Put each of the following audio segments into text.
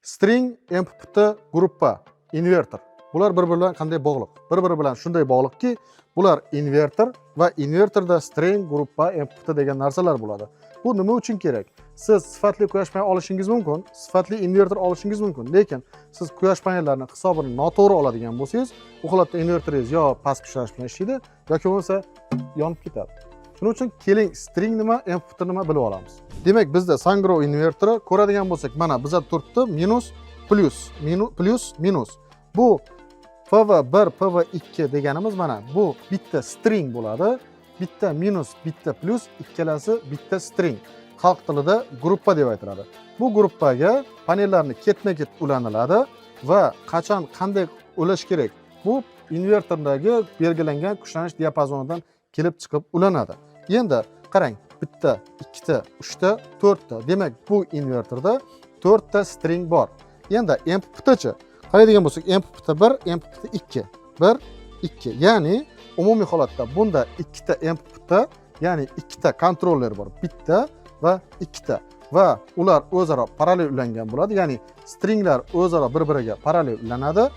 String, MPPT, gruppa, inverter. Bular bir-biri bilan qanday bog'liq? Bir-biri bilan shunday bog'liqki, bular inverter va inverterda string, gruppa, MPPT degan narsalar bo'ladi. Bu nima uchun kerak? Siz sifatli quyosh panel olishingiz mumkin, sifatli inverter olishingiz mumkin, lekin siz quyosh panellarining hisobini noto'g'ri oladigan bo'lsangiz, u holatda inverteringiz yo past kuchlanish bilan ishlaydi yoki bo'lmasa yonib ketadi. Shuning uchun keling string nima, MPPT nima bilib olamiz. Demak, bizda Sangro inverteri ko'radigan bo'lsak, mana bizda turibdi minus, plus, minus. Bu PV1, PV2 deganimiz mana bu bitta string bo'ladi. Bitta minus, bitta plus, ikkalasi bitta string. Xalq tilida gruppa deb aytiladi. Bu gruppaga panellarni ketma-ket ulaniladi va qachon qanday ulash kerak? Bu inverterdagi belgilangan kuchlanish diapazonidan kelib chiqib ulanadi. Endi qarang, bitta, ikkita, uchta, to'rtta. Demak, bu inverterda 4 ta string bor. Endi MPPT-chi? Qaraydigan bo'lsak, MPPT 1, MPPT 2. 1, 2. Ya'ni umumiy holatda bunda ikkita MPPT, ya'ni ikkita kontroller bor. Bitta va ikkita. Va ular o'zaro parallel ulangan bo'ladi. Ya'ni stringlar o'zaro bir-biriga parallel ulanadi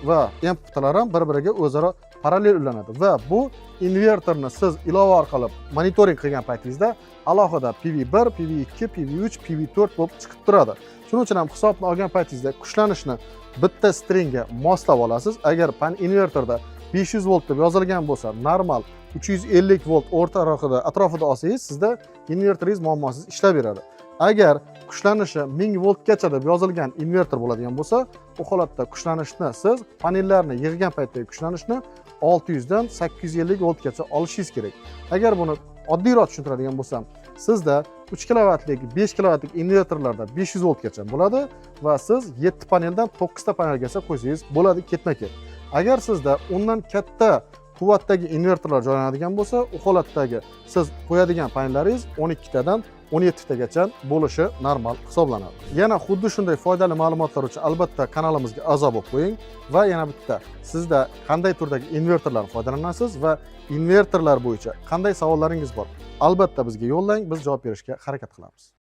va MPPTlar ham bir-biriga o'zaro parallel ulanadi. Va bu inverterni siz ilova orqali monitoring qilgan paytingizda alohida PV1, PV2, PV3, PV4 bo'lib chiqib turadi. Shuning uchun ham hisobni olgan paytingizda kuchlanishni bitta stringga moslab olasiz. Agar inverterda 500 volt deb yozilgan bo'lsa, normal 350 volt atrofida olsangiz, sizda inverteringiz muammosiz ishlab beradi. Agar kuchlanishi 1000 voltgacha deb yozilgan inverter bo'ladigan bo'lsa, u holatda kuchlanishni siz panellarni yig'gan paytdagi kuchlanishni 600 dan 850 voltgacha olishingiz kerak. Agar buni oddiyroq tushuntiradigan bo'lsam, sizda 3 kilovatlik, 5 kilovatlik inverterlarda 500 voltgacha bo'ladi va siz 7 paneldan 9 ta panelgacha qo'ysangiz bo'ladi ketma-ket. Agar sizda undan katta quvvatdagi inverterlar joylanadigan bo'lsa, u holatdagi siz qo'yadigan panellaringiz 12 tadan 17 tagacha bo'lishi normal hisoblanadi. Yana xuddi shunday foydali ma'lumotlar uchun albatta kanalimizga a'zo bo'lib qo'ying va yana bitta, sizda qanday turdagi inverterlar foydalanasiz va inverterlar bo'yicha qanday savollaringiz bor? Albatta bizga yo'llang, biz javob berishga harakat qilamiz.